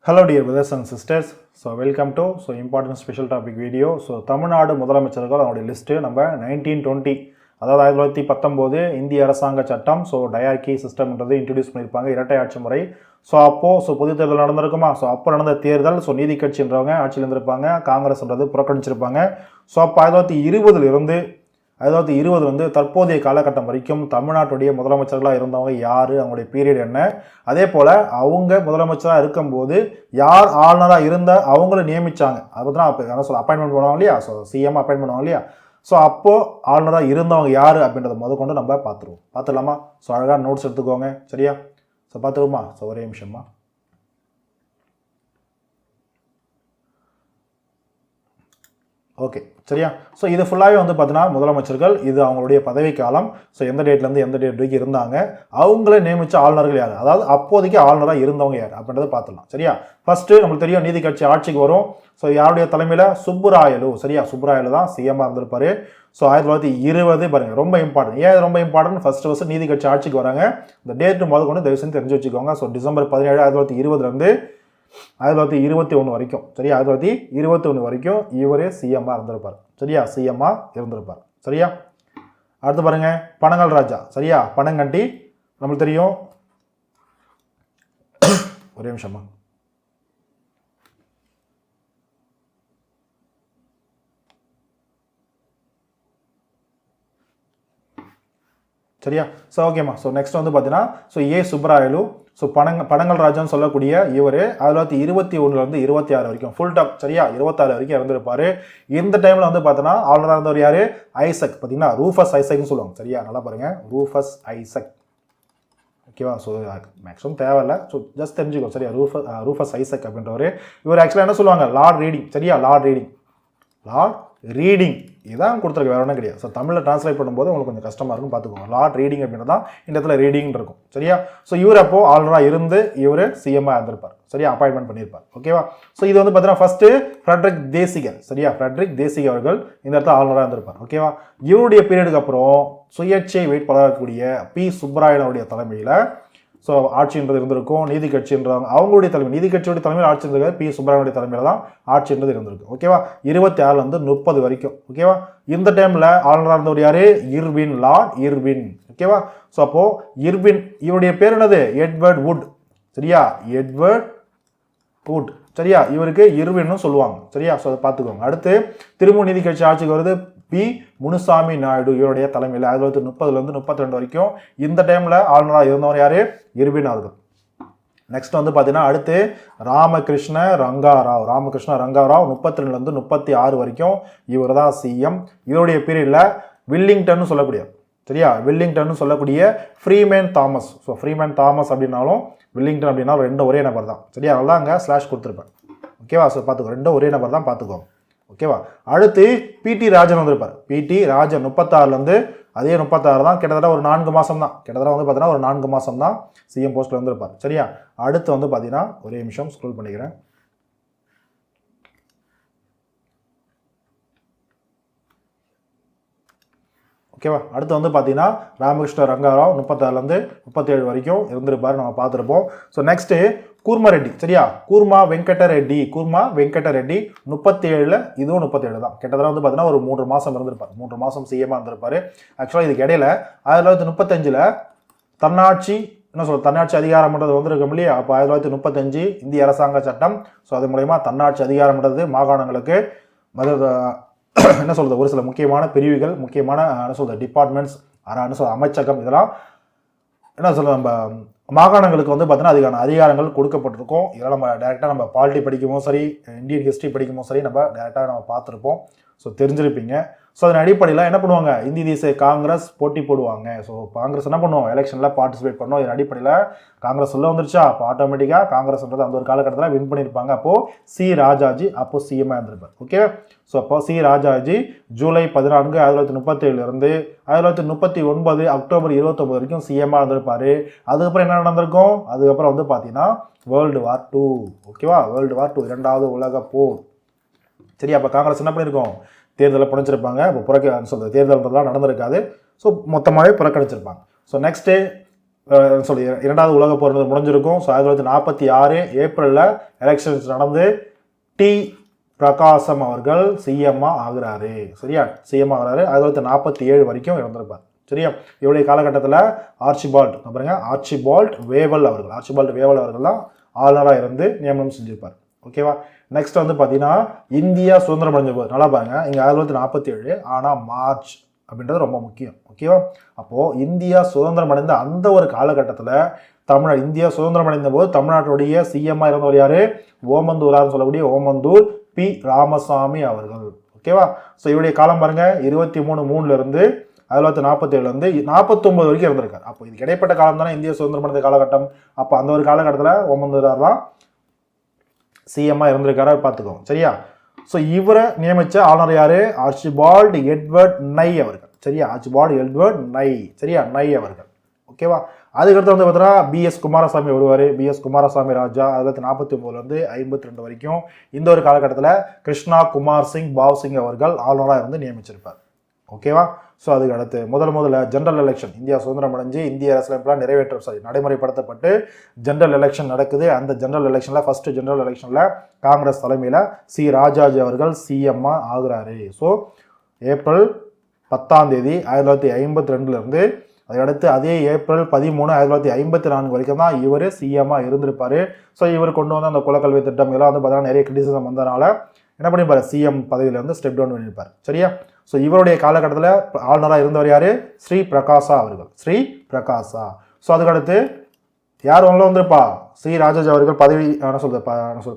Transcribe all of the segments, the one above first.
Hello dear brothers and sisters. So welcome to important special topic video. So Tamil Nadu முதலமைச்சர்கள் அவருடைய list நம்ம 1920 அதாவது 1919 இந்திய அரசாங்க சட்டம் டயாக்கி சிஸ்டம்ன்றது இன்ட்ரோடியூஸ் பண்ணியிருப்பாங்க, இரட்டை ஆட்சி முறை. பொது தேர்தல் நடந்திருக்குமா? அப்போ நடந்த தேர்தல் நீதி கட்சின்றவங்க ஆட்சியில் இருந்திருப்பாங்க, காங்கிரஸ்ன்றது புறக்கணிச்சிருப்பாங்க. அப்போ 1920 இருந்து 1920 தற்போதைய காலகட்டம் வரைக்கும் தமிழ்நாட்டுடைய முதலமைச்சர்களாக இருந்தவங்க யார், அவங்களுடைய பீரியட் என்ன, அதே போல் அவங்க முதலமைச்சராக இருக்கும்போது யார் ஆளுநராக இருந்தால் அவங்கள நியமித்தாங்க, அதை பற்றி தான் அப்பாயின்மெண்ட் பண்ணுவாங்க இல்லையா, சிஎம் அப்பாயின்ட் பண்ணுவாங்க இல்லையா. அப்போது ஆளுநராக இருந்தவங்க யார் அப்படின்றத முதற்கொண்டு நம்ம பார்த்துடலாமா? அழகாக நோட்ஸ் எடுத்துக்கோங்க, சரியா? பார்த்துருமா? ஒரே நிமிஷமா. ஓகே, சரியா? இது ஃபுல்லாகவே பார்த்தீங்கன்னா முதலமைச்சர்கள், இது அவங்களுடைய பதவி காலம். எந்த டேட்லேருந்து எந்த டேட் வரைக்கும் இருந்தாங்க, அவங்களே நியமித்த ஆளுநர்கள் யார், அதாவது அப்போதைக்கு ஆளுநராக இருந்தவங்க யார் அப்படின்றத பார்த்துடலாம், சரியா? ஃபஸ்ட்டு நம்மளுக்கு தெரியும் நீதி கட்சி ஆட்சிக்கு வரும். யாருடைய தலைமையில்? சுப்புராயலு, சரியா? சுப்புராயலு தான் சிஎம்மாக இருந்திருப்பாரு. 1920 பாருங்கள், ரொம்ப இம்பார்ட்டன்ட். ஏன் ரொம்ப இம்பார்ட்டன்ட்? ஃபஸ்ட்டு நீதி கட்சி ஆட்சிக்கு வராங்க. இந்த டேட்டு முதல் கொண்டு தயவு செஞ்சு தெரிஞ்சு வச்சுக்கோங்க. டிசம்பர் 17 1920 1921 வரைக்கும், சரியா? 1921 வரைக்கும் இவரே சிஎம்மா இருந்திருப்பார், சரியா? சிஎம்மா இருந்திருப்பார், சரியா? அடுத்து பாருங்க, பனங்கல் ராஜா, சரியா? பனங்கட்டி நம்மளுக்கு தெரியும். ஒரே நிமிஷமா. சரியா? ஓகேம்மா. நெக்ஸ்ட் பார்த்தீங்கன்னா ஏ சுப்பராயலு, பனங்கல் ராஜான்னு சொல்லக்கூடிய இவர் 1921 26 வரைக்கும் ஃபுல் டம், சரியா? 26 வரைக்கும் இறந்துருப்பார். இந்த டைமில் பார்த்தோன்னா ஆளுநராக இருந்தவர் யார்? ஐசக், பார்த்தீங்கன்னா ரூஃபஸ் ஐசக்னு சொல்லுவாங்க, சரியா? நல்லா பாருங்கள், ரூஃபஸ் ஐசக், ஓகேவா? மேக்ஸிமம் தேவையில்லை, ஜஸ்ட் தெரிஞ்சுக்கோ, சரியா? ரூஃபஸ் ஐசக் அப்படின்றவர். இவர் ஆக்சுவலாக என்ன சொல்லுவாங்க? லார்ட் ரீடிங், சரியா? லார்ட் ரீடிங் இதான் கொடுத்துருக்கு, வேற ஒன்றும் கிடையாது. தமிழில் டிரான்ஸ்லேட் பண்ணும்போது உங்களுக்கு கொஞ்சம் கஷ்டமாக இருக்கும், பார்த்துக்கோங்க. லார்ட் ரீடிங் அப்படின்னா தான் இந்த இடத்துல ரீடிங் இருக்கும், சரியா? இவர் அப்போ ஆளுநராக இருந்து இவர் சிஎம்மாக இருந்திருப்பார், சரியா? அப்பாயின்மெண்ட் பண்ணியிருப்பார், ஓகேவா? இது பார்த்தீங்கன்னா ஃபர்ஸ்ட் ஃப்ரெட்ரிக் தேசிகர், சரியா? ஃப்ரெட்ரிக் தேசிகர் அவர்கள் இந்த இடத்துல ஆளுநராக இருந்திருப்பார், ஓகேவா? இவருடைய பீரியடுக்கு அப்புறம் சுயேட்சை வேட்பாளராகக்கூடிய பி சுப்பராயனுடைய தலைமையில் ஆட்சின்றது இருந்திருக்கும். நீதி கட்சின்றவங்க அவங்களுடைய தலைமை, நீதி கட்சியுடைய தலைமையில் ஆட்சி இருந்தது பி சுப்பராயனுடைய தலைமையில் தான் ஆட்சின்றது இருந்திருக்கு, ஓகேவா? 26 30 வரைக்கும், ஓகேவா? இந்த டைமில் ஆளுநராக இருந்தவர் யாரு? இர்வின், லார்ட் இர்வின், ஓகேவா? அப்போ இர்வின், இவருடைய பேர் என்னது? எட்வர்ட் வுட், சரியா? எட்வர்ட் வுட், சரியா? இவருக்கு இர்வின்னு சொல்லுவாங்க, சரியா? அதை பார்த்துக்கோங்க. அடுத்து திரும்ப நீதி கட்சி ஆட்சிக்கு வருது பி முனுசாமி நாயுடு, இவருடைய தலைமையில் 1930 32 வரைக்கும். இந்த டைமில் ஆளுநராக இருந்தவர் யாரு? இர்வின் அவர்கள். நெக்ஸ்ட் பார்த்தீங்கன்னா அடுத்து ராமகிருஷ்ண ரங்காராவ், 32 36 வரைக்கும் இவர் தான் சிஎம். இவருடைய பீரியடில் வில்லிங்டன் சொல்லக்கூடிய, சரியா? வில்லிங்டன் சொல்லக்கூடிய ஃப்ரீமேன் தாமஸ், ஃப்ரீமேன் தாமஸ் அப்படின்னாலும் வில்லிங்டன் அப்படின்னா ரெண்டும் ஒரே நபர் தான், சரியா? அதெல்லாம் அங்கே ஸ்லாஷ் கொடுத்துருப்பேன், ஓகேவா? பார்த்துக்கோ, ரெண்டும் ஒரே நபர் தான், பார்த்துக்கோங்க, ஓகேவா? அடுத்து பிடி ராஜன் வந்திருப்பார். பிடி ராஜன் 36 அதே 36 தான், கிட்டத்தட்ட ஒரு 4 மாதம் தான், கிட்டத்தட்ட பார்த்தீங்கன்னா ஒரு 4 மாதம் தான் சிஎம் போஸ்ட்டில் வந்திருப்பார், சரியா? அடுத்து பார்த்தீங்கன்னா ஒரே நிமிஷம் ஸ்க்ரோல் பண்ணிக்கிறேன். ஓகேவா? அடுத்து பார்த்தீங்கன்னா ராமகிருஷ்ண ரங்காராவ் 36 37 வரைக்கும் இருந்திருப்பார், நம்ம பார்த்துருப்போம். நெக்ஸ்ட்டு கூர்மா ரெட்டி, சரியா? கூர்மா வெங்கட ரெட்டி 37 இதுவும் 37 தான், கிட்டத்தட்ட பார்த்தீங்கன்னா ஒரு 3 மாதம் இருந்திருப்பார், 3 மாதம் சிஎம்மாக இருந்திருப்பார். ஆக்சுவலாக இதுக்கு இடையில 1935 தன்னாட்சி தன்னாட்சி அதிகாரம்ன்றது வந்திருக்கும் இல்லையா? அப்போ 1935 இந்திய அரசாங்க சட்டம். அது மூலயமா தன்னாட்சி அதிகாரம்ன்றது மாகாணங்களுக்கு என்ன சொல்றது, ஒரு சில முக்கியமான பிரிவுகள், முக்கியமான டிபார்ட்மெண்ட்ஸ், அமைச்சகம், இதெல்லாம் என்ன சொல்றது, நம்ம மாகாணங்களுக்கு பார்த்தீங்கன்னா அதுக்கான அதிகாரங்கள் கொடுக்கப்பட்டிருக்கும். இதெல்லாம் நம்ம டேரெக்டாக நம்ம பாலிட்டி படிக்குமோ சரி, இந்தியன் ஹிஸ்ட்ரி படிக்குமோ சரி, நம்ம டேரெக்டாக நம்ம பார்த்துருப்போம், தெரிஞ்சிருப்பீங்க. அதன் அடிப்படையில் என்ன பண்ணுவாங்க? இந்திய தேசிய காங்கிரஸ் போட்டி போடுவாங்க. காங்கிரஸ் என்ன பண்ணுவோம்? எலெக்ஷனில் பார்ட்டிசிபேட் பண்ணோம். இதன் அடிப்படையில் காங்கிரஸ் உள்ள வந்துருச்சா, அப்போ ஆட்டோமேட்டிக்காக காங்கிரஸ்ன்றது அந்த ஒரு காலகட்டத்தில் வின் பண்ணியிருப்பாங்க. அப்போது சி ராஜாஜி அப்போ சிஎம்மாக இருந்திருப்பார், ஓகே? அப்போ சி ராஜாஜி ஜூலை 14 1937 1939 அக்டோபர் 29 வரைக்கும் சிஎம்மாக இருந்திருப்பார். அதுக்கப்புறம் என்ன நடந்திருக்கும்? அதுக்கப்புறம் பார்த்தீங்கன்னா வேர்ல்டு வார் 2, ஓகேவா? வேர்ல்டு வார் 2 2வது உலக போர், சரியா? அப்போ காங்கிரஸ் என்ன பண்ணியிருக்கோம்? தேர்தலை புறச்சிருப்பாங்க. இப்போ தேர்தல்ன்றதுலாம் நடந்திருக்காது, மொத்தமாகவே புறக்கணிச்சிருப்பாங்க. நெக்ஸ்ட்டு சொல்லி இரண்டாவது உலக போர் முடிஞ்சிருக்கும். ஸோ 1946 ஏப்ரலில் எலெக்ஷன்ஸ் நடந்து டி பிரகாசம் அவர்கள் சிஎம்மா ஆகுறாரு. சரியா, சிஎம் ஆகுறாரு. 1947 வரைக்கும் இறந்திருப்பார். சரியா, இவருடைய காலகட்டத்தில் ஆர்ச்சிபால்ட் வேவல் அவர்கள் தான் ஆளுநராக இருந்து நியமனம் செஞ்சிருப்பார். ஓகேவா. நெக்ஸ்ட் வந்து பார்த்தீங்கன்னா இந்தியா சுதந்திரம் அடைஞ்ச போது நல்லா பாருங்க, இங்கே 1947 ஆனால் மார்ச் அப்படின்றது ரொம்ப முக்கியம். ஓகேவா. அப்போது இந்தியா சுதந்திரம் அடைந்த அந்த ஒரு காலகட்டத்தில் இந்தியா சுதந்திரம் அடைந்த போது தமிழ்நாட்டுடைய சிஎம்மாக இருந்தவர் யார்? ஓமந்தூரார்னு சொல்லக்கூடிய ஓமந்தூர் பி ராமசாமி அவர்கள். ஓகேவா. ஸோ இவருடைய காலம் பாருங்க 23/3 1947 49 வரைக்கும் இருந்திருக்காரு. அப்போ இதுக்கு இடைப்பட்ட காலம் தானே இந்திய சுதந்திரம் அடைந்த காலகட்டம். அப்போ அந்த ஒரு காலகட்டத்தில் ஓமந்தூரார் தான் சிஎம்மாக இருந்திருக்காரு, பார்த்துக்கோங்க. சரியா. ஸோ இவரை நியமித்த ஆளுநர் யார்? ஆர்ச்சிபால்ட் எட்வர்ட் நை அவர்கள். சரியா, ஆர்ச்சிபால்ட் எட்வர்ட் நை. சரியா, நை அவர்கள். ஓகேவா. அதுக்கடுத்து வந்து பார்த்தீங்கன்னா பிஎஸ் குமாரசாமி வருவார். பிஎஸ் குமாரசாமி ராஜா 1949 52 வரைக்கும் இந்த ஒரு காலகட்டத்தில் கிருஷ்ணா குமார் சிங் பாவ் சிங் அவர்கள் ஆளுநராக இருந்து நியமிச்சிருப்பார். ஓகேவா. ஸோ அதுக்கு அடுத்து முதல்ல ஜென்ரல் எலெக்ஷன் இந்தியா சுதந்திரம் அடைஞ்சு இந்திய அரசியலமைப்பெல்லாம் நடைமுறைப்படுத்தப்பட்டு ஜென்ரல் எலெக்ஷன் நடக்குது. அந்த ஜென்ரல் எலெக்ஷனில் ஃபர்ஸ்ட் ஜென்ரல் எலெக்ஷனில் காங்கிரஸ் தலைமையில் சி ராஜாஜி அவர்கள் சிஎம்மா ஆகுறாரு. ஸோ ஏப்ரல் 10 1952 அதுக்கடுத்து அதே ஏப்ரல் 13 1954 வரைக்கும் தான் இவர் சிஎம்மாக இருந்திருப்பார். ஸோ இவர் கொண்டு வந்து அந்த குலக்கல்வி திட்டம் இதெல்லாம் வந்து பார்த்தீங்கன்னா நிறைய கிரிட்டிசிசம் வந்ததுனால என்ன பண்ணிப்பார்? சிஎம் பதவியிலேருந்து ஸ்டெப் டவுன் பண்ணியிருப்பார். சரியா. ஸோ இவருடைய காலகட்டத்தில் ஆளுநராக இருந்தவர் யார்? ஸ்ரீ பிரகாசா அவர்கள். ஸ்ரீ பிரகாசா. ஸோ அதுக்கடுத்து யார் உள்ள வந்திருப்பா? சி ராஜாஜி அவர்கள்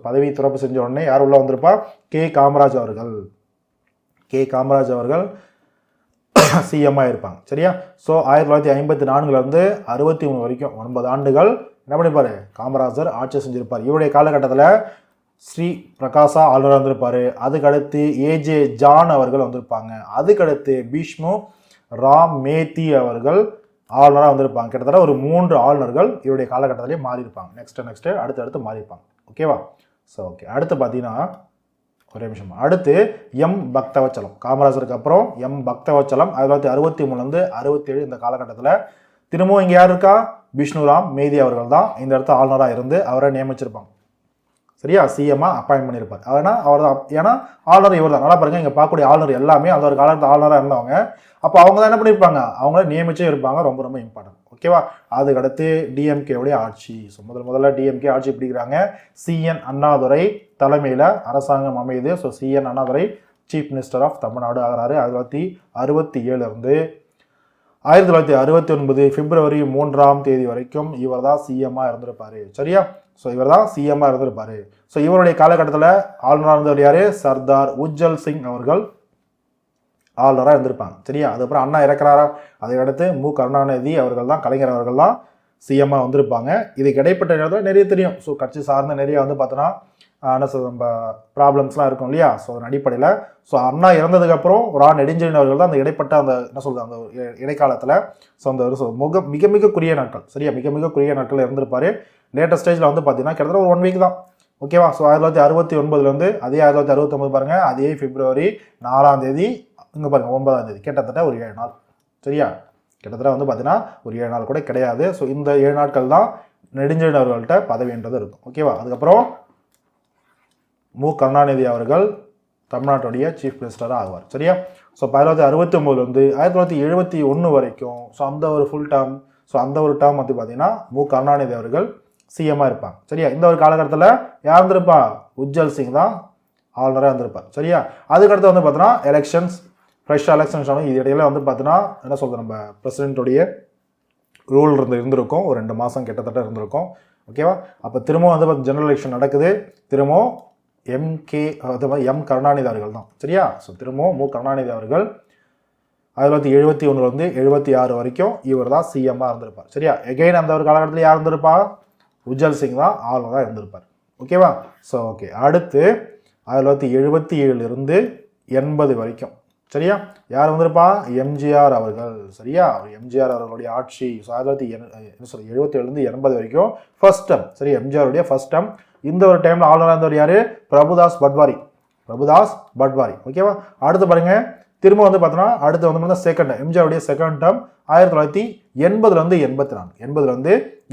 பதவி துறப்பு செஞ்ச உடனே யார் உள்ள வந்திருப்பா? கே காமராஜ் அவர்கள் சிஎம்மாக இருப்பாங்க. சரியா. ஸோ 1954 63 வரைக்கும் 9 ஆண்டுகள் என்ன பண்ணிப்பார்? காமராஜர் ஆட்சி செஞ்சிருப்பார். இவருடைய காலகட்டத்தில் ஸ்ரீ பிரகாசா ஆளுநராக வந்திருப்பார். அதுக்கடுத்து ஏஜே ஜான் அவர்கள் வந்திருப்பாங்க. அதுக்கடுத்து பீஷ்மு ராம் மேத்தி அவர்கள் ஆளுநராக வந்திருப்பாங்க. கிட்டத்தட்ட ஒரு 3 ஆளுநர்கள் இவருடைய காலகட்டத்திலே மாறி இருப்பாங்க. நெக்ஸ்ட் அடுத்து மாறியிருப்பாங்க. ஓகேவா. So okay. அடுத்து பார்த்தீங்கன்னா ஒரே நிமிஷம். அடுத்து எம் பக்தவச்சலம். காமராஜருக்கு அப்புறம் எம் பக்தவச்சலம் 1963 67 இந்த காலகட்டத்தில் திரும்பவும் இங்கே யார் இருக்கா? விஷ்ணுராம் மேதி அவர்கள் தான் இந்த இடத்துல ஆளுநராக இருந்து அவரை நியமிச்சிருப்பாங்க. சரியா, சிஎம்மாக அப்பாயின்ட் பண்ணியிருப்பார். அவர் தான், ஏன்னா ஆளுநர் இவர் தான். நல்லா பாருங்க, இங்கே பார்க்கக்கூடிய ஆளுநர் எல்லாமே அந்த ஒரு காலத்தில் ஆளுநராக இருந்தவங்க. அப்போ அவங்க தான் என்ன பண்ணியிருப்பாங்க? அவங்கள நியமிச்சே இருப்பாங்க. ரொம்ப ரொம்ப இம்பார்ட்டன்ட். ஓகேவா. அதுக்கடுத்து டிஎம்கேவுடைய ஆட்சி. ஸோ முதல்ல டிஎம்கே ஆட்சி பிடிக்கிறாங்க. சிஎன் அண்ணாதுரை தலைமையில் அரசாங்கம் அமையுது. So C N Annadurai chief minister of Tamil Nadu ஆகிறாரு. 1967 1969 பிப்ரவரி 3 வரைக்கும் இவர் தான் சிஎம்மாக இருந்திருப்பாரு. சரியா. ஸோ இவர் தான் சிஎம்மாக இருந்திருப்பாரு. ஸோ இவருடைய காலகட்டத்தில் ஆளுநராக இருந்தவர் யார்? சர்தார் உஜ்ஜல் சிங் அவர்கள் ஆளுநராக இருந்திருப்பாங்க. சரியா. அதுக்கப்புறம் அண்ணா இறக்குறாரா, அதுக்கடுத்து மு கருணாநிதி அவர்கள் தான், கலைஞர் அவர்கள் தான் சிஎம்மாக வந்திருப்பாங்க. இதுக்கு இடைப்பட்ட நேரத்தில் நிறைய தெரியும். ஸோ கட்சி சார்ந்த நிறைய வந்து பார்த்தோன்னா நம்ம ப்ராப்ளம்ஸ்லாம் இருக்கும் இல்லையா. ஸோ அதன் அடிப்படையில் அண்ணா இறந்ததுக்கப்புறம் நெடுஞ்செழியன் அவர்கள் தான் அந்த இடைப்பட்ட அந்த அந்த இடைக்காலத்தில் அந்த மிக மிக குறுகிய நாட்கள். சரியா, மிக மிக குறுகிய நாட்கள் இருந்திருப்பார். லேட்டஸ்ட் ஸ்டேஜில் வந்து பார்த்தீங்கன்னா கிட்டத்தட்ட ஒரு 1 வீக் தான். ஓகேவா. ஸோ 1969 அதே 1969 பாருங்கள், அதே பிப்ரவரி 4 இங்கே பாருங்கள் 9 கிட்டத்தட்ட ஒரு 7 நாள். சரியா, கிட்டத்தட்ட வந்து பார்த்தீங்கன்னா ஒரு 7 நாள் கூட கிடையாது. ஸோ இந்த 7 நாட்கள் தான் நெடுஞ்செழியன் அவர்கள்ட்ட பதவின்றது இருக்கும். ஓகேவா. அதுக்கப்புறம் மு கருணாநிதி அவர்கள் தமிழ்நாட்டுடைய சீஃப் மினிஸ்டராக ஆகுவார். சரியா. ஸோ 1969 1971 வரைக்கும் அந்த ஒரு ஃபுல் டேர்ம். அந்த ஒரு டேர்ம் வந்து பார்த்தீங்கன்னா மு கருணாநிதி அவர்கள் சிஎம்மாக இருப்பாங்க. சரியா. இந்த ஒரு காலகட்டத்தில் யார் இருந்திருப்பா? உஜ்ஜல் சிங் தான் ஆளுநராக இருந்திருப்பார். சரியா. அதுக்கடுத்து வந்து பார்த்தீங்கன்னா ஃப்ரெஷ்ஷாக எலெக்ஷன்ஸ் ஆகும். இது இடையில வந்து பார்த்தீங்கன்னா என்ன சொல்கிறது, நம்ம பிரசிடென்ட்டுடைய ரூல் இருந்திருக்கும். ஒரு 2 மாதம் கிட்டத்தட்ட இருந்திருக்கும். ஓகேவா. அப்போ திரும்பவும் வந்து ஜெனரல் எலெக்ஷன் நடக்குது. திரும்பவும் எம் கருணாநிதி அவர்கள் தான். சரியா. ஸோ திரும்பவும் மு கருணாநிதி அவர்கள் 1971 76 வரைக்கும் இவர் தான் சிஎம்மாக இருந்திருப்பார். சரியா. எகைன் அந்த ஒரு காலகட்டத்தில் யார் இருந்திருப்பா? உஜ்ஜல் சிங் தான் ஆளுநராக இருந்திருப்பார். ஓகேவா. So okay. அடுத்து 1977 80 வரைக்கும். சரியா, யார் வந்திருப்பா? எம்ஜிஆர் அவர்கள். சரியா, எம்ஜிஆர் அவர்களுடைய ஆட்சி. ஸோ 1977 80 வரைக்கும் ஃபர்ஸ்ட் டேர்ம். சரி, எம்ஜிஆருடைய ஃபர்ஸ்ட் டேர்ம். இந்த ஒரு டைமில் ஆளுநராக இருந்தவர் யார்? பிரபுதாஸ் பட்வாரி. ஓகேவா. அடுத்து பாருங்க, திரும்ப வந்து பார்த்தோன்னா அடுத்து வந்து பார்த்தா செகண்ட் எம்ஜிஆருடைய செகண்ட் டேர்ம் 1980 80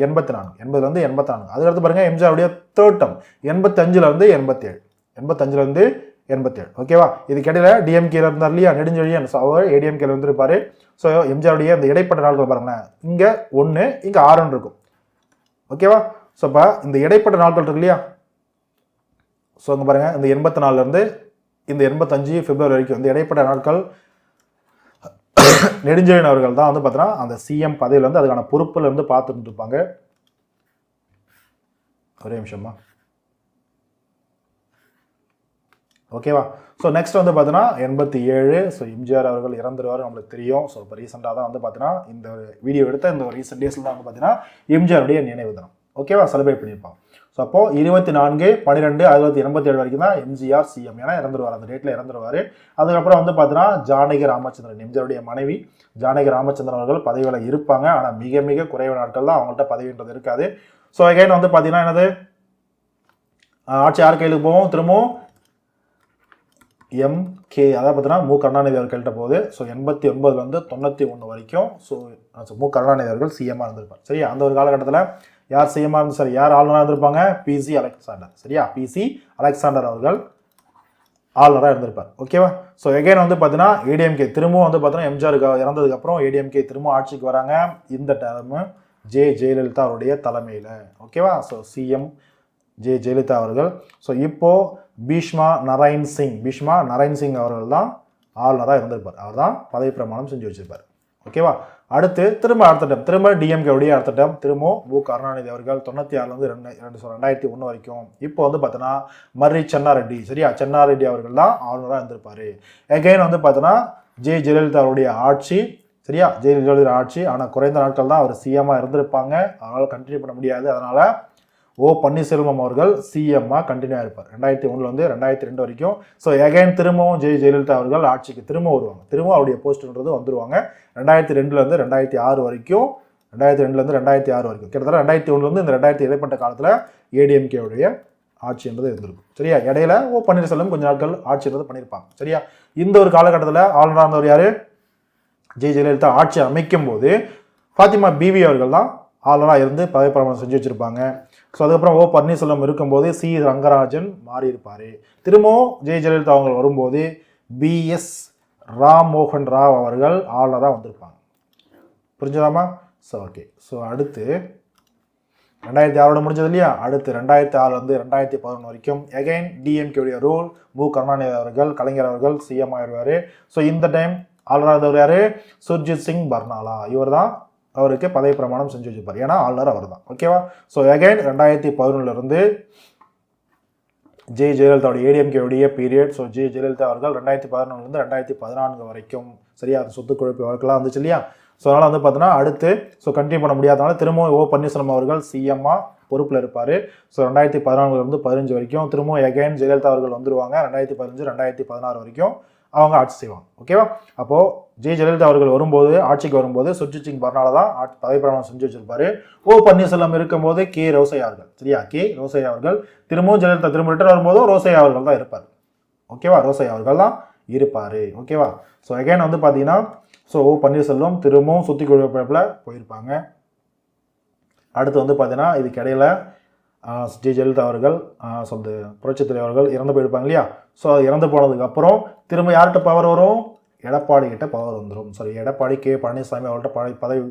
84 அதுக்கடுத்து பாருங்க எம்ஜிஆருடைய தேர்ட் டேர்ம் 85 87 ஓகேவா. இதுக்கு இடையில டிஎம்கேல இருந்தார் இல்லையா நெடுஞ்செழியன், ஸோ அவர் ஏடிஎம்கேல இருந்திருப்பாரு. ஸோ எம்ஜிஆருடைய இந்த இடைப்பட்ட நாட்கள் பாருங்களேன், இங்கே 1 இங்கே 6 இருக்கும் ஓகேவா. ஸோ இப்போ இந்த இடைப்பட்ட நாட்கள் இருக்கு இல்லையா, ஸோ அங்கே பாருங்க இந்த 84 இந்த 85 பிப்ரவரி வரைக்கும் இந்த இடைப்பட்ட நாட்கள் நெடுஞ்செழியன் அவர்கள் தான் வந்து பார்த்தீங்கன்னா அந்த சிஎம் பதவியில் வந்து அதுக்கான பொறுப்பில் இருந்து பார்த்துட்டு இருப்பாங்க. ஒரே நிமிஷமா ஓகேவா. ஸோ நெக்ஸ்ட் வந்து பார்த்தீங்கன்னா 87 ஸோ எம்ஜிஆர் அவர்கள் இறந்துருவார் நம்மளுக்கு தெரியும். ஸோ இப்போ ரீசெண்டாக தான் வந்து பார்த்தீங்கன்னா இந்த வீடியோ எடுத்த இந்த ரீசெண்ட் டேஸில் தான் வந்து பார்த்தீங்கன்னா எம்ஜிஆருடைய நினைவு தினம் ஓகேவா செலிப்ரேட் பண்ணியிருப்பாங்க. ஸோ அப்போது 24/12/1987 வரைக்கும் தான் எம்ஜிஆர் சிஎம், ஏன்னா இறந்துருவார், அந்த டேட்டில் இறந்துருவார். அதுக்கப்புறம் வந்து பார்த்தீங்கன்னா ஜானகி ராமச்சந்திரன் எம்ஜிஆருடைய மனைவி ஜானகி ராமச்சந்திரன் அவர்கள் பதவியில் இருப்பாங்க. ஆனால் மிக மிக குறைவு நாட்கள் தான் அவங்கள்ட்ட பதவின்றது இருக்காது. ஸோ அகைன் வந்து பார்த்தீங்கன்னா என்னது ஆட்சி யார் கையிலுக்கு போகும், திரும்பவும் எம்கே அதாவது பார்த்தீங்கன்னா மு கருணாநிதி அவர் கையிட்ட போகுது. ஸோ 89 91 வரைக்கும் ஸோ மு கருணாநிதி அவர்கள் சிஎம்மாக இருந்திருப்பார். சரியா, அந்த ஒரு காலகட்டத்தில் யார் சிஎம்மாக இருந்து சார் யார் ஆளுநராக இருந்திருப்பாங்க, பிசி அலெக்சாண்டர். சரியா, பிசி அலெக்சாண்டர் அவர்கள் ஆளுநராக இருந்திருப்பார் ஓகேவா. ஸோ எகைன் வந்து பார்த்தீங்கன்னா ஏடிஎம்கே திரும்பவும் வந்து பார்த்தீங்கன்னா எம்ஜிஆருக்கு இறந்ததுக்கப்புறம் ஏடிஎம்கே திரும்பவும் ஆட்சிக்கு வராங்க. இந்த டேர்மு ஜெயலலிதா அவருடைய தலைமையில் ஓகேவா. ஸோ சிஎம் ஜெயலலிதா அவர்கள். ஸோ இப்போது பீஷ்மா நரைன் சிங் அவர்கள் தான் ஆளுநராக இருந்திருப்பார். அவர் தான் பதவி பிரமாணம் செஞ்சு வச்சிருப்பார் ஓகேவா. அடுத்து அடுத்த டைம் டிஎம்கேவுடைய அடுத்த டைம் திரும்பவும் மு கருணாநிதி அவர்கள் 96 2001 வரைக்கும். இப்போ வந்து பார்த்தோன்னா மர்ரி சென்னாரெட்டி. சரியா, சென்னாரெட்டி அவர்கள் தான் ஆளுநராக இருந்திருப்பார். எகைன் வந்து பார்த்தோன்னா ஜெயலலிதா அவருடைய ஆட்சி. சரியா, ஜெயலலிதா ஆட்சி, ஆனால் குறைந்த நாட்கள் தான் அவர் சிஎம்மாக இருந்திருப்பாங்க, அதனால் கண்டினியூ பண்ண முடியாது. அதனால் ஓ பன்னீர்செல்வம் அவர்கள் சிஎம்மாக கண்டினியூ ஆயிருப்பார் 2001 2002 வரைக்கும். ஸோ எகைன் திரும்பவும் ஜெயலலிதா அவர்கள் ஆட்சிக்கு திரும்ப வருவாங்க, திரும்ப அவருடைய போஸ்ட்ன்றது வந்துருவாங்க 2002 2006 வரைக்கும். 2002 2006 வரைக்கும் கிட்டத்தட்ட 2001 இந்த 2000 இடைப்பட்ட காலத்தில் ஏடிஎம்கேவுடைய ஆட்சின்றது இருந்திருக்கும். சரியா, இடையில ஓ பன்னீர்செல்வம் கொஞ்சம் நாட்கள் ஆட்சின்றது பண்ணியிருப்பாங்க. சரியா, இந்த ஒரு காலகட்டத்தில் ஆளுநராக இருந்தவர் யார், ஜெயலலிதா ஆட்சி அமைக்கும் போது ஃபாத்திமா பிவி அவர்கள் தான் ஆளுநராக இருந்து பதவி பிரமாணம் செஞ்சு வச்சுருப்பாங்க. ஸோ அதுக்கப்புறம் ஓ பன்னீர்செல்வம் இருக்கும்போது சி ரங்கராஜன் மாறி இருப்பார். திரும்பவும் ஜெயலலிதா அவங்க வரும்போது பிஎஸ் ராம்மோகன் ராவ் அவர்கள் ஆளுநராக வந்திருப்பாங்க. புரிஞ்சுதாமா. So okay. ஸோ அடுத்து 2006 முடிஞ்சது இல்லையா, அடுத்து 2006 2011 வரைக்கும் எகைன் டிஎம்கேவுடைய ரூல். மு கருணாநிதி அவர்கள் கலைஞர் அவர்கள் சிஎம் ஆயிடுவார். ஸோ இந்த டைம் ஆளுநராக இருந்தவர் யார், சுர்ஜித் சிங் பர்னாலா. இவர் தான் அவருக்கு பதவி பிரமாணம் செஞ்சு வச்சிருப்பார், ஏன்னா ஆளுநர் அவர் தான் ஓகேவா. ஸோ அகைன் 2011 ஜெயலலிதாவுடைய ஏடிஎம்கேவுடைய பீரியட். ஸோ ஜெயலலிதா அவர்கள் 2011 2014 வரைக்கும். சரியா, அந்த சொத்து குழப்பி வழக்கெல்லாம் வந்துச்சு இல்லையா. ஸோ அதனால் வந்து பார்த்தீங்கன்னா அடுத்து ஸோ கண்டினியூ பண்ண முடியாதனால திரும்பவும் ஓ பன்னீர்செல்வம் அவர்கள் சிஎம்மாக பொறுப்பில் இருப்பார். ஸோ 2014 15 வரைக்கும். திரும்பவும் எகைன் ஜெயலலிதா அவர்கள் வந்துருவாங்க 2015 2016 வரைக்கும் அவங்க ஆட்சி செய்வாங்க ஓகேவா. அப்போது ஜெயலலிதா அவர்கள் வரும்போது ஆட்சிக்கு வரும்போது சுர்ஜித் சிங் பர்னாலா தான் பதவி பிரமாணம் செஞ்சு வச்சிருப்பாரு. ஓ பன்னீர்செல்வம் இருக்கும்போது கே ரோசையா அவர்கள். சரியா, கே ரோசையா அவர்கள். திரும்பவும் ஜெயலலிதா திரும்ப ரிட்டர்ன் வரும்போது ரோசையா அவர்கள் தான் இருப்பார் ஓகேவா. ரோசையா அவர்கள் தான் இருப்பார் ஓகேவா. ஸோ அகைன் வந்து பார்த்தீங்கன்னா ஸோ ஓ பன்னீர்செல்வம் திரும்பவும் சுற்றி குழுப்பில் போயிருப்பாங்க. அடுத்து வந்து பார்த்தீங்கன்னா இதுக்கு இடையில ஜெயலலிதா அவர்கள் சொந்த புரட்சித் தலைவர்கள் இறந்து போயிருப்பாங்க இல்லையா. ஸோ இறந்து போனதுக்கப்புறம் திரும்ப யார்கிட்ட பவர் வரும், எடப்பாடி கிட்ட பவர் வந்துடும். சாரி, எடப்பாடி கே பழனிசாமி அவர்கிட்ட பதவி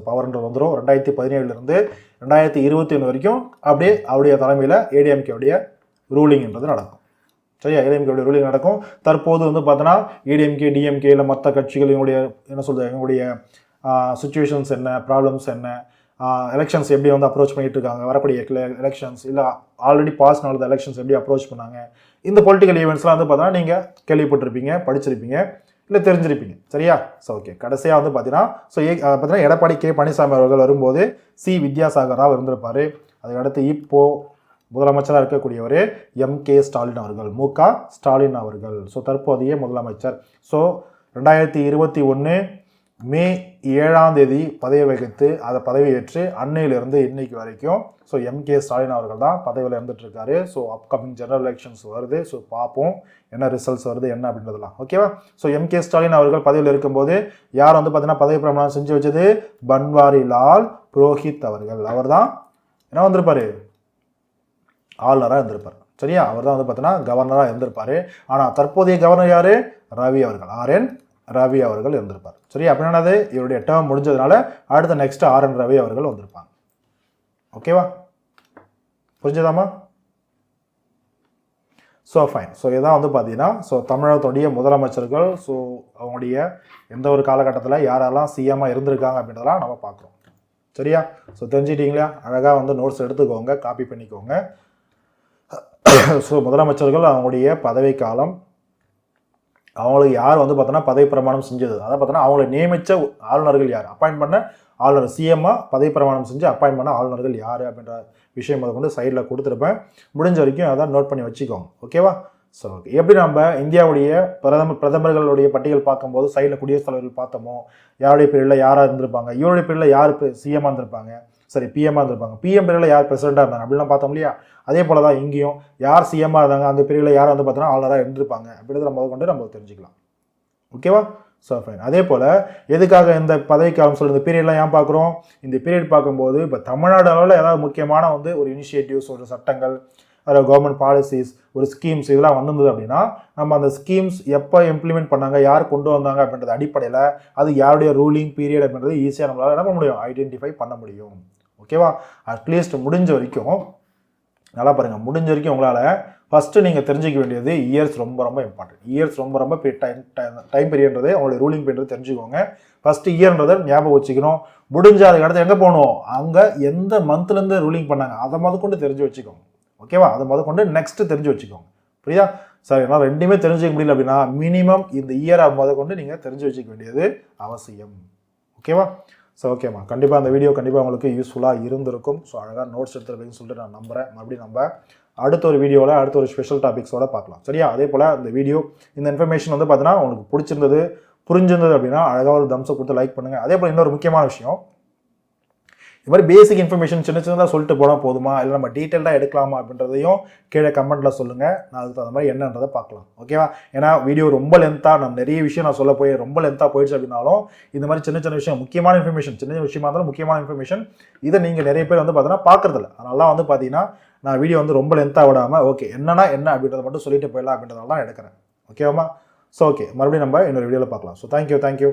பவர்ன்றது வந்துடும். 2017 2021 வரைக்கும் அப்படியே அவருடைய தலைமையில் ஏடிஎம்கேவுடைய ரூலிங்ன்றது நடக்கும். சரியா, ஏடிஎம்கேவுடைய ரூலிங் நடக்கும். தற்போது வந்து பார்த்தோன்னா ஏடிஎம்கே டிஎம்கே இல்லை மற்ற கட்சிகள் இவங்களுடைய என்ன சொல்கிறது எங்களுடைய சுச்சுவேஷன்ஸ் என்ன, ப்ராப்ளம்ஸ் என்ன, எலெக்ஷன்ஸ் எப்படி வந்து அப்ரோச் பண்ணிட்டு இருக்காங்க, வரக்கூடிய எலெக்ஷன்ஸ் இல்லை ஆல்ரெடி பாஸ் நடந்த எலெக்ஷன்ஸ் எப்படி அப்ரோச் பண்ணாங்க, இந்த பொலிட்டிக்கல் ஈவெண்ட்ஸ்லாம் வந்து பார்த்தீங்கன்னா நீங்கள் கேள்விப்பட்டிருப்பீங்க, படிச்சிருப்பீங்க, இல்லை தெரிஞ்சிருப்பீங்க. சரியா. So okay. கடைசியாக வந்து பார்த்தீங்கன்னா பார்த்தீங்கன்னா எடப்பாடி கே பழனிசாமி அவர்கள் வரும்போது சி வித்யாசாகர் ராவ் இருந்திருப்பார். அதுக்கடுத்து இப்போது முதலமைச்சராக இருக்கக்கூடியவர் எம்கே ஸ்டாலின் அவர்கள், மு.க. ஸ்டாலின் அவர்கள். ஸோ தற்போதைய முதலமைச்சர். ஸோ 2021 மே 7ஆம் தேதி பதவி வகித்து அதை பதவியேற்று அன்னையிலிருந்து இன்னைக்கு வரைக்கும் ஸோ எம்கே ஸ்டாலின் அவர்கள் தான் பதவியில் இருந்துட்டு இருக்காரு. ஸோ அப்கமிங் ஜெனரல் எலெக்ஷன்ஸ் வருது. ஸோ பார்ப்போம் என்ன ரிசல்ட்ஸ் வருது என்ன அப்படின்றதுலாம். ஓகேவா? ஸோ எம்கே ஸ்டாலின் அவர்கள் பதவியில் இருக்கும்போது யார் வந்து பார்த்தீங்கன்னா பதவி பிரமாணம் செஞ்சு வச்சது? பன்வாரிலால் புரோஹித் அவர்கள். அவர் தான் என்ன வந்திருப்பாரு? ஆளுநராக இருந்திருப்பார். சரியா? அவர் தான் வந்து பார்த்தீங்கன்னா கவர்னராக இருந்திருப்பாரு. ஆனால் தற்போதைய கவர்னர் யாரு? ரவி அவர்கள், ஆர்என் ரவி அவர்கள் இருந்திருப்பார். சரி, அப்படின்னாது இவருடைய டேர்ம் முடிஞ்சதுனால அடுத்த நெக்ஸ்ட் ஆர்என் ரவி அவர்கள் வந்திருப்பாங்க. ஓகேவா? புரிஞ்சதாமா? So fine. ஸோ இதான் வந்து பார்த்தீங்கன்னா ஸோ தமிழகத்துடைய முதலமைச்சர்கள் ஸோ அவங்களுடைய எந்த ஒரு காலகட்டத்தில் யாரெல்லாம் சிஎம்மாக இருந்திருக்காங்க அப்படின்றதெல்லாம் நம்ம பார்க்குறோம். சரியா? ஸோ தெரிஞ்சிட்டிங்களா? அழகாக வந்து நோட்ஸ் எடுத்துக்கோங்க, காப்பி பண்ணிக்கோங்க. ஸோ முதலமைச்சர்கள் அவங்களுடைய பதவி காலம், அவங்களுக்கு யார் வந்து பார்த்தோன்னா பதவி பிரமாணம் செஞ்சது, அதை பார்த்தோன்னா அவங்களை நியமித்த ஆளுநர்கள் யார், அப்பாயின்ட் பண்ண ஆளுநர் சிஎம்மாக பதவி பிரமாணம் செஞ்சு அப்பாயின்ட் பண்ண ஆளுநர்கள் யார் அப்படின்ற விஷயம் அதை கொண்டு சைடில் கொடுத்துருப்பேன். முடிஞ்ச வரைக்கும் அதான் நோட் பண்ணி வச்சுக்கோங்க. ஓகேவா? So okay. எப்படி நம்ம இந்தியாவுடைய பிரதமர்களுடைய பட்டியல் பார்க்கும்போது சைடில் குடியரசுத் தலைவர்கள் பார்த்தோமோ, யாருடைய பீரியடில் யாராக இருந்திருப்பாங்க, இவருடைய பீரியடில் யார் சிஎம்மாக இருந்திருப்பாங்க, சரி பிஎம்மாக இருந்திருப்பாங்க, பிஎம் பீரியடில் யார் பிரசிடெண்ட்டாக இருந்தாங்க அப்படிலாம் பார்த்தோம் இல்லையா? அதே போல தான் இங்கேயும் யார் சிஎம்மாக இருந்தாங்க, அந்த பீரியடில் யார் வந்து பார்த்தோன்னா ஆளுநராக இருந்திருப்பாங்க அப்படின்றத நம்ம கொண்டு நம்ம தெரிஞ்சுக்கலாம். ஓகேவா? So fine. அதே போல் எதுக்காக இந்த பதவிக்காலம் சொல்கிற இந்த பீரியட்லாம் ஏன் பார்க்குறோம்? இந்த பீரியட் பார்க்கும்போது இப்போ தமிழ்நாடு அளவில் ஏதாவது முக்கியமான வந்து ஒரு இனிஷியேட்டிவ்ஸ், ஒரு சட்டங்கள், அதாவது கவர்மெண்ட் பாலிசிஸ், ஒரு ஸ்கீம்ஸ் இதெல்லாம் வந்திருந்தது அப்படின்னா நம்ம அந்த ஸ்கீம்ஸ் எப்போ இம்ப்ளிமெண்ட் பண்ணாங்க, யார் கொண்டு வந்தாங்க அப்படின்றது அடிப்படையில் அது யாருடைய ரூலிங் பீரியட் அப்படின்றது ஈஸியாக நம்மளால் என்ன பண்ண முடியும்? ஐடென்டிஃபை பண்ண முடியும். ஓகேவா? அட்லீஸ்ட் முடிஞ்ச வரைக்கும் நல்லா பாருங்கள், முடிஞ்ச வரைக்கும் உங்களால் ஃபஸ்ட்டு நீங்கள் தெரிஞ்சிக்க வேண்டியது இயர்ஸ் ரொம்ப ரொம்ப இம்பார்ட்டன்ட். இயர்ஸ் ரொம்ப ரொம்ப டைம் பீரியட்ன்றது அவங்களுடைய ரூலிங் பீரியட் தெரிஞ்சுக்கோங்க. ஃபஸ்ட்டு இயர்ன்றதை ஞாபகம் வச்சுக்கணும். முடிஞ்ச அதுக்கு அடுத்து எங்கே போகணும்? அங்கே எந்த மந்த்லேருந்து ரூலிங் பண்ணாங்க அதை கொண்டு தெரிஞ்சு வச்சுக்கோங்க. ஓகேவா? அதை கொண்டு நெக்ஸ்ட்டு தெரிஞ்சு வச்சுக்கோங்க. புரியுதா? சார் என்னால் ரெண்டுமே தெரிஞ்சுக்க முடியல அப்படின்னா மினிமம் இந்த இயரை கொண்டு நீங்கள் தெரிஞ்சு வச்சுக்க வேண்டியது அவசியம். ஓகேவா? ஸோ ஓகேம்மா, கண்டிப்பாக அந்த வீடியோ கண்டிப்பாக உங்களுக்கு யூஸ்ஃபுல்லாக இருந்திருக்கும். ஸோ அழகாக நோட்ஸ் எடுத்துருப்பீங்கன்னு சொல்லிட்டு நான் நம்புகிறேன். மறுபடியும் நம்ம அடுத்த ஒரு வீடியோவில் அடுத்த ஒரு ஸ்பெஷல் டாபிக்ஸோட பார்க்கலாம். சரியா? அதே போல் இந்த வீடியோ இந்த இன்ஃபர்மேஷன் வந்து பார்த்தீங்கன்னா உங்களுக்கு பிடிச்சிருந்தது, புரிஞ்சிருந்தது அப்படின்னா அழகாக ஒரு தம்ஸை கொடுத்து லைக் பண்ணுங்கள். அதே போல் இன்னொரு முக்கியமான விஷயம், இது மாதிரி பேசிக் இன்ஃபர்மேஷன் சின்ன சின்னதாக சொல்லிட்டு போனால் போதுமா, இல்லை நம்ம டீட்டெயில்டாக எடுக்கலாமா அப்படின்றதையும் கீழே கமெண்ட்டில் சொல்லுங்கள். நான் அதுக்கு அந்த மாதிரி என்னன்றதை பார்க்கலாம். ஓகேவா? ஏன்னா வீடியோ ரொம்ப லென்த்தாக நம்ம நிறைய விஷயம் நான் சொல்ல போய் ரொம்ப லென்த்தாக போயிடுச்சு அப்படின்னாலும் இந்த மாதிரி சின்ன சின்ன விஷயம், முக்கியமான இன்ஃபர்மேஷன், சின்ன விஷயமா இருந்தாலும் முக்கியமான இன்ஃபர்மேஷன் இதை நீங்கள் நிறைய பேர் வந்து பார்த்தீங்கன்னா பார்க்குறதில்ல. அதனால வந்து பார்த்தீங்கன்னா நான் வீடியோ வந்து ரொம்ப லென்த்தாக விடாமல் ஓகே என்னன்னா என்ன அப்படின்றத மட்டும் சொல்லிட்டு போயிடலாம் அப்படின்றதால தான் எடுக்கிறேன். ஓகேவாமா? ஸோ ஓகே, மறுபடியும் நம்ம இன்னொரு வீடியோவில் பார்க்கலாம். So thank you.